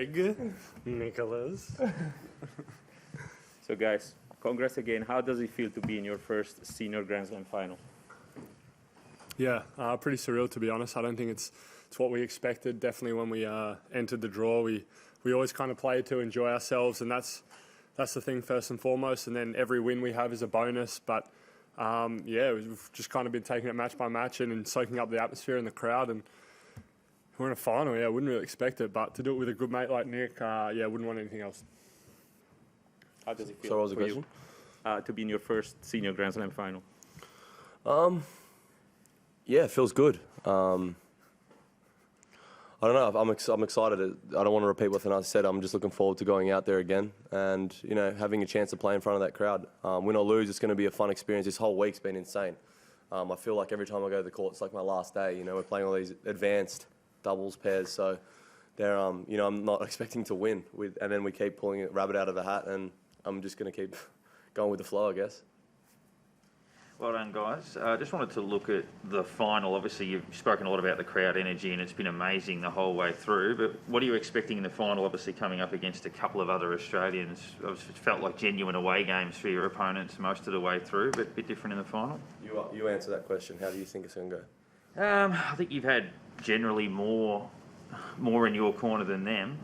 Greg, Nicholas. So guys, congrats again. How does it feel to be in your first senior Grand Slam final? Yeah, pretty surreal to be honest. I don't think it's what we expected. Definitely when we entered the draw, we always kind of play to enjoy ourselves, and that's the thing first and foremost. And then every win we have is a bonus. But yeah, we've just kind of been taking it match by match and soaking up the atmosphere and the crowd. And we're in a final. Yeah, I wouldn't really expect it, but to do it with a good mate like Nick, yeah, wouldn't want anything else. How does it feel So what was the for question? you to be in your first senior Grand Slam final? Yeah, it feels good. I don't know. I'm excited. I don't want to repeat what Thanas said. I'm just looking forward to going out there again and, you know, having a chance to play in front of that crowd. Win or lose, it's going to be a fun experience. This whole week's been insane. I feel like every time I go to the court, it's like my last day. You know, we're playing all these advanced doubles pairs, so they're, you know, I'm not expecting to win. And then we keep pulling a rabbit out of the hat, and I'm just going to keep going with the flow, I guess. Well done, guys. I just wanted to look at the final. Obviously, you've spoken a lot about the crowd energy, and it's been amazing the whole way through. But what are you expecting in the final, obviously coming up against a couple of other Australians? It felt like genuine away games for your opponents most of the way through, but a bit different in the final. You answer that question. How do you think it's going to go? I think you've had generally more in your corner than them.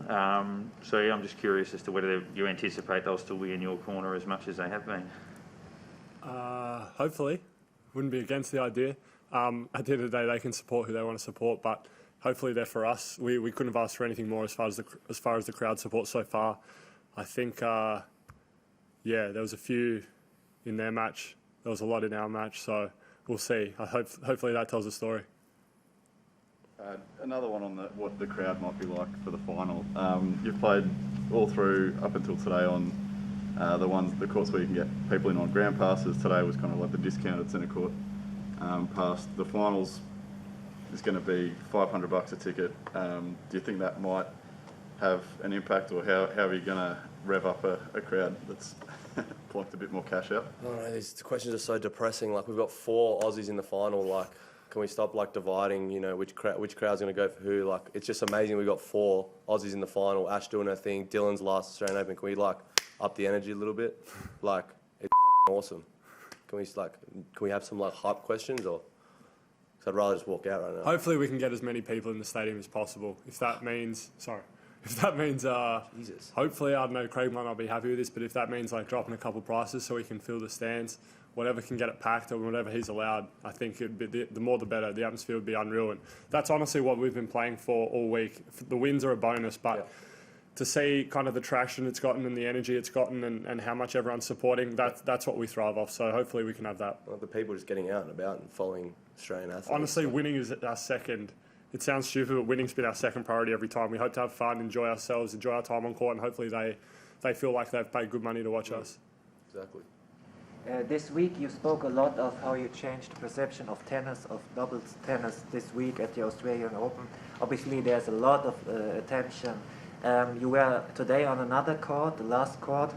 So yeah, I'm just curious as to whether you anticipate they'll still be in your corner as much as they have been. Hopefully, wouldn't be against the idea. At the end of the day, they can support who they want to support, but hopefully they're for us. We couldn't have asked for anything more as far as the crowd support so far. I think, yeah, there was a few in their match. There was a lot in our match, so we'll see. Hopefully that tells a story. Another one on what the crowd might be like for the final. You've played all through up until today on the courts where you can get people in on ground passes. Today was kind of like the discounted centre court pass. The finals is going to be $500 a ticket. Do you think that might have an impact, or how are you going to rev up a crowd that's plucked a bit more cash out? I don't know, these questions are so depressing. Like, we've got 4 Aussies in the final. Like, can we stop like dividing, you know, which crowd's going to go for who? Like, it's just amazing we've got 4 Aussies in the final. Ash doing her thing, Dylan's last Australian Open. Can we like up the energy a little bit? Like, it's awesome. Can we have some like hype questions, or? Because I'd rather just walk out right now. Hopefully we can get as many people in the stadium as possible. If that means, Jesus. hopefully, I don't know, Craig might not be happy with this, but if that means like dropping a couple prices so we can fill the stands, whatever can get it packed or whatever he's allowed, I think it'd be the more the better. The atmosphere would be unreal, and that's honestly what we've been playing for all week. The wins are a bonus, but Yeah. to see kind of the traction it's gotten and the energy it's gotten and how much everyone's supporting, that's what we thrive off. So hopefully we can have that. Well, the people just getting out and about and following Australian athletes. Honestly, winning is our second. It sounds stupid, but winning's been our second priority every time. We hope to have fun, enjoy ourselves, enjoy our time on court, and hopefully they feel like they've paid good money to watch us. Exactly. This week you spoke a lot of how you changed the perception of tennis, of doubles tennis this week at the Australian Open. Obviously there's a lot of attention. You were today on another court, the last court.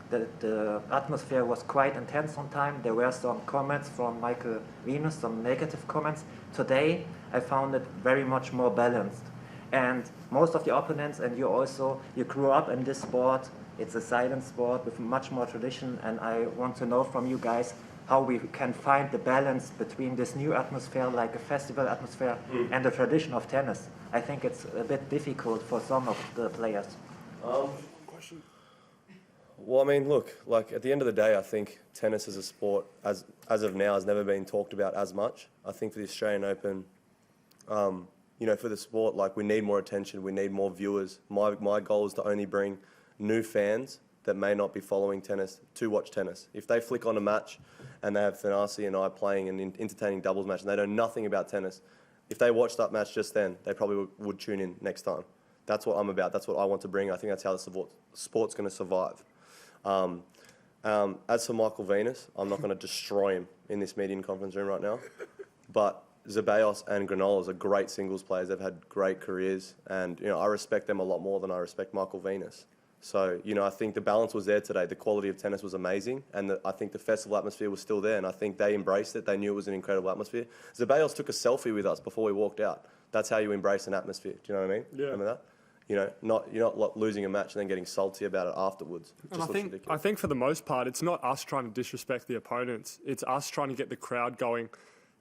The atmosphere was quite intense on time. There were some comments from Michael Venus, some negative comments. Today I found it very much more balanced. And most of the opponents, and you also, you grew up in this sport. It's a silent sport with much more tradition, and I want to know from you guys how we can find the balance between this new atmosphere, like a festival atmosphere, and the tradition of tennis. I think it's a bit difficult for some of the players. Well, I mean, look, like at the end of the day, I think tennis as a sport, as of now, has never been talked about as much. I think for the Australian Open, you know, for the sport, like we need more attention, we need more viewers. My goal is to only bring new fans that may not be following tennis to watch tennis. If they flick on a match and they have Thanasi and I playing an entertaining doubles match and they know nothing about tennis, if they watch that match just then, they probably would tune in next time. That's what I'm about. That's what I want to bring. I think that's how the sport's going to survive. As for Michael Venus, I'm not going to destroy him in this media conference room right now, but Zeballos and Granollers are great singles players. They've had great careers, and you know I respect them a lot more than I respect Michael Venus. So you know I think the balance was there today. The quality of tennis was amazing, and I think the festival atmosphere was still there. And I think they embraced it. They knew it was an incredible atmosphere. Zeballos took a selfie with us before we walked out. That's how you embrace an atmosphere. Do you know what I mean? Yeah. Remember that? you're not losing a match and then getting salty about it afterwards. It And just looks ridiculous. I think for the most part, it's not us trying to disrespect the opponents. It's us trying to get the crowd going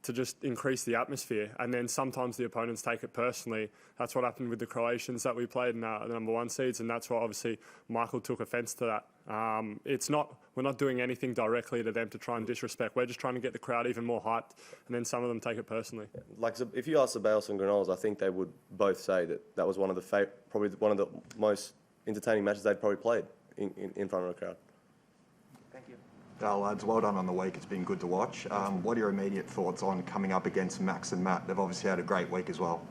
to just increase the atmosphere. And then sometimes the opponents take it personally. That's what happened with the Croatians that we played in the #1 seeds, and that's why obviously Michael took offence to that. We're not doing anything directly to them to try and disrespect. We're just trying to get the crowd even more hyped, and then some of them take it personally. Like, so if you ask Ceballos and Granollers, I think they would both say that was one of the probably one of the most entertaining matches they'd probably played in front of a crowd. Thank you. Lads, well done on the week. It's been good to watch. What are your immediate thoughts on coming up against Max and Matt? They've obviously had a great week as well.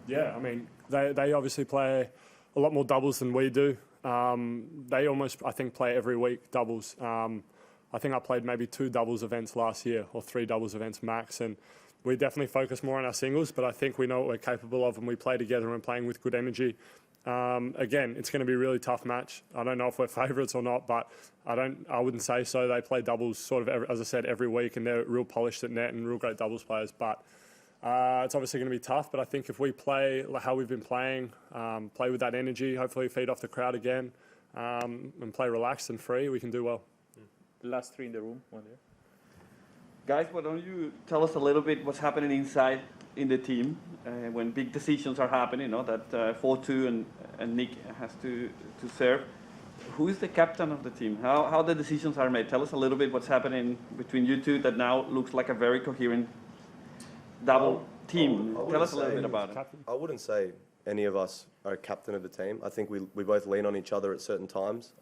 Yeah, I mean, they obviously play a lot more doubles than we do. They almost, I think, play every week doubles. I think I played maybe 2 doubles events last year, or 3 doubles events max, and we definitely focus more on our singles, but I think we know what we're capable of, and we play together and playing with good energy. Again, it's going to be a really tough match. I don't know if we're favourites or not, but I wouldn't say so. They play doubles sort of, as I said, every week, and they're real polished at net and real great doubles players. But it's obviously going to be tough. But I think if we play how we've been playing, play with that energy, hopefully feed off the crowd again, and play relaxed and free, we can do well. The last 3 in the room, one there. Guys, why don't you tell us a little bit what's happening inside in the team when big decisions are happening, you know, that 4-2 and Nick has to serve. Who is the captain of the team? How the decisions are made? Tell us a little bit what's happening between you two that now looks like a very coherent double team. Tell us a little bit about it. I wouldn't say any of us are captain of the team. I think we both lean on each other at certain times.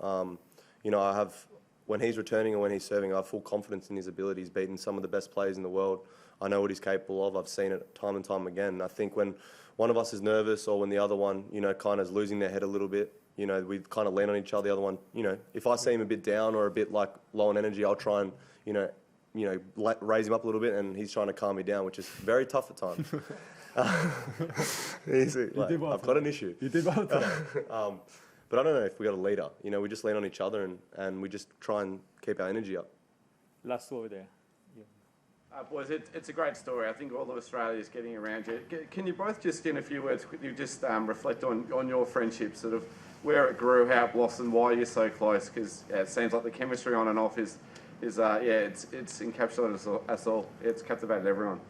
When he's returning and when he's serving, I have full confidence in his abilities, beating some of the best players in the world. I know what he's capable of. I've seen it time and time again. And I think when one of us is nervous or when the other one, kind of is losing their head a little bit, we kind of lean on each other. The other one, if I see him a bit down or a bit like low on energy, I'll try and, raise him up a little bit, and he's trying to calm me down, which is very tough at times. Easy. I've got an issue. You did well today. But I don't know if we got a leader. We just lean on each other and we just try and keep our energy up. Last 2 over there. Boys, it's a great story. I think all of Australia is getting around you. Can you both just, in a few words, quickly just reflect on your friendship, sort of where it grew, how it blossomed, why you're so close? Because it seems like the chemistry on and off it's encapsulated us all. It's captivated everyone.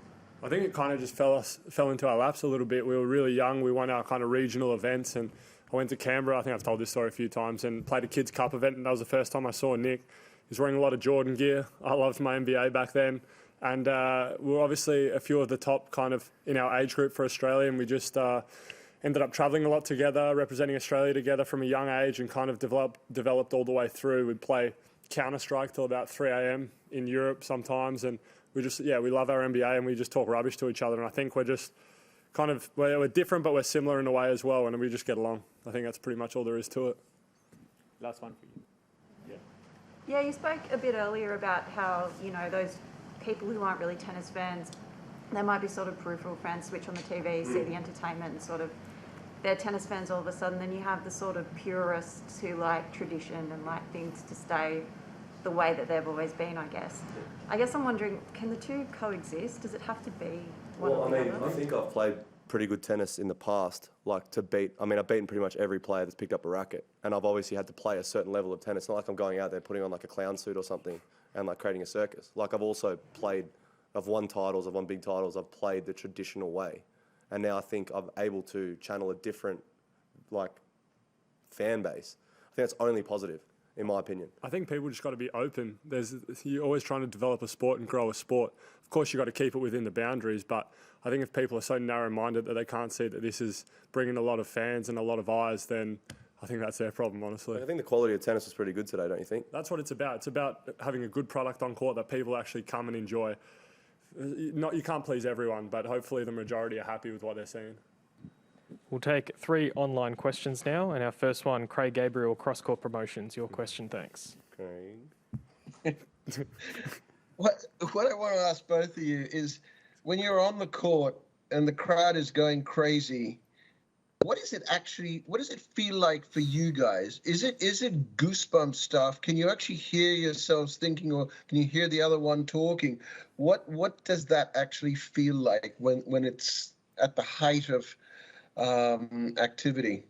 I think it kind of just fell into our laps a little bit. We were really young. We won our kind of regional events, and I went to Canberra. I think I've told this story a few times, and played a kids' cup event, and that was the first time I saw Nick. He was wearing a lot of Jordan gear. I loved my NBA back then. And we were obviously a few of the top kind of in our age group for Australia, and we just ended up travelling a lot together, representing Australia together from a young age, and kind of developed all the way through. We'd play Counter-Strike till about 3 a.m. in Europe sometimes, and we love our NBA, and we just talk rubbish to each other. And I think we're just kind of, we're different, but we're similar in a way as well, and we just get along. I think that's pretty much all there is to it. Last one for you. Yeah, you spoke a bit earlier about how, those people who aren't really tennis fans, they might be sort of peripheral fans, switch on the TV, see the entertainment, and sort of they're tennis fans all of a sudden. Then you have the sort of purists who like tradition and like things to stay the way that they've always been, I guess. I guess I'm wondering, can the two coexist? Does it have to be one or the other? I think I've played pretty good tennis in the past, I've beaten pretty much every player that's picked up a racket, and I've obviously had to play a certain level of tennis. It's not like I'm going out there putting on like a clown suit or something and like creating a circus. I've also I've won titles, I've won big titles, I've played the traditional way. And now I think I'm able to channel a different fan base. I think that's only positive, in my opinion. I think people just got to be open. You're always trying to develop a sport and grow a sport. Of course, you've got to keep it within the boundaries, but I think if people are so narrow-minded that they can't see that this is bringing a lot of fans and a lot of eyes, then I think that's their problem, honestly. I think the quality of tennis was pretty good today, don't you think? That's what it's about. It's about having a good product on court that people actually come and enjoy. You can't please everyone, but hopefully the majority are happy with what they're seeing. We'll take 3 online questions now, and our first one, Craig Gabriel, Cross Court Promotions. Your question, thanks. Craig. What I want to ask both of you is, when you're on the court and the crowd is going crazy, what does it feel like for you guys? Is it goosebump stuff? Can you actually hear yourselves thinking, or can you hear the other one talking? What does that actually feel like when it's at the height of activity?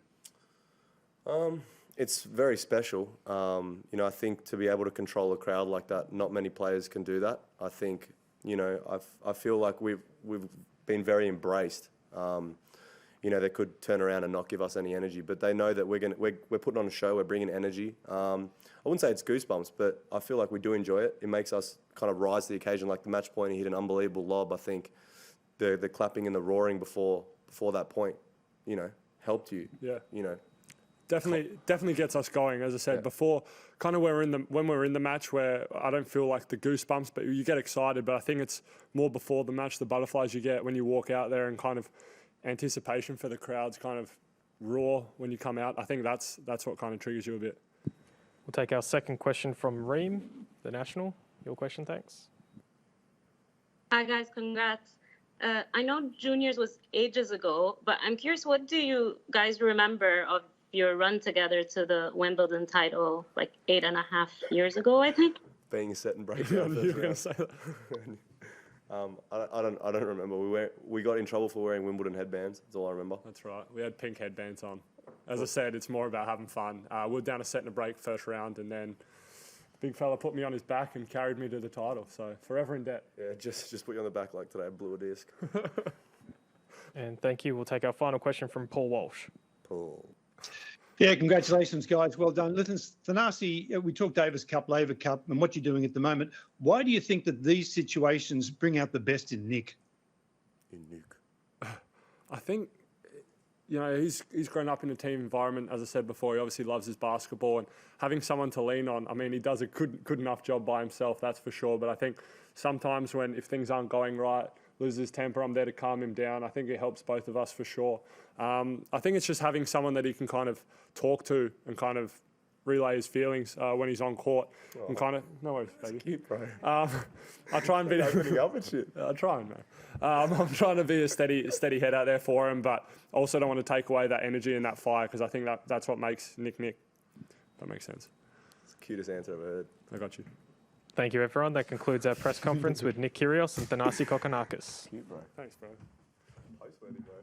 It's very special. I think to be able to control a crowd like that, not many players can do that. I think, I feel like we've been very embraced. They could turn around and not give us any energy, but they know that we're putting on a show, we're bringing energy. I wouldn't say it's goosebumps, but I feel like we do enjoy it. It makes us kind of rise to the occasion. Like the match point, he hit an unbelievable lob. I think the clapping and the roaring before that point, helped you. Yeah. Definitely gets us going. As I said before, kind of when we're in the match, where I don't feel like the goosebumps, but you get excited. But I think it's more before the match, the butterflies you get when you walk out there, and kind of anticipation for the crowd's kind of roar when you come out. I think that's what kind of triggers you a bit. We'll take our second question from Reem, the National. Your question, thanks. Hi guys, congrats. I know juniors was ages ago, but I'm curious, what do you guys remember of your run together to the Wimbledon title like 8.5 years ago, I think? Being a set and break. You were going to say that. I don't remember. We got in trouble for wearing Wimbledon headbands. That's all I remember. That's right. We had pink headbands on. As I said, it's more about having fun. We were down a set and a break first round, and then big fella put me on his back and carried me to the title. So forever in debt. Yeah, just put you on the back like today. I blew a disc. And thank you. We'll take our final question from Paul Walsh. Paul. Yeah, congratulations, guys. Well done. Listen, Thanasi, we talked Davis Cup, Laver Cup, and what you're doing at the moment. Why do you think that these situations bring out the best in Nick? I think, he's grown up in a team environment. As I said before, he obviously loves his basketball, and having someone to lean on. I mean, he does a good enough job by himself, that's for sure. But I think sometimes if things aren't going right, loses his temper, I'm there to calm him down. I think it helps both of us for sure. I think it's just having someone that he can kind of talk to and kind of relay his feelings when he's on court. And kind of, no worries, baby. Cute, bro. I try and be opening up and shit. I try, man. I'm trying to be a steady head out there for him, but also don't want to take away that energy and that fire, because I think that's what makes Nick. That makes sense. It's the cutest answer I've ever heard. I got you. Thank you, everyone. That concludes our press conference with Nick Kyrgios and Thanasi Kokkinakis. Cute, bro. Thanks, bro. Post-worthy, bro.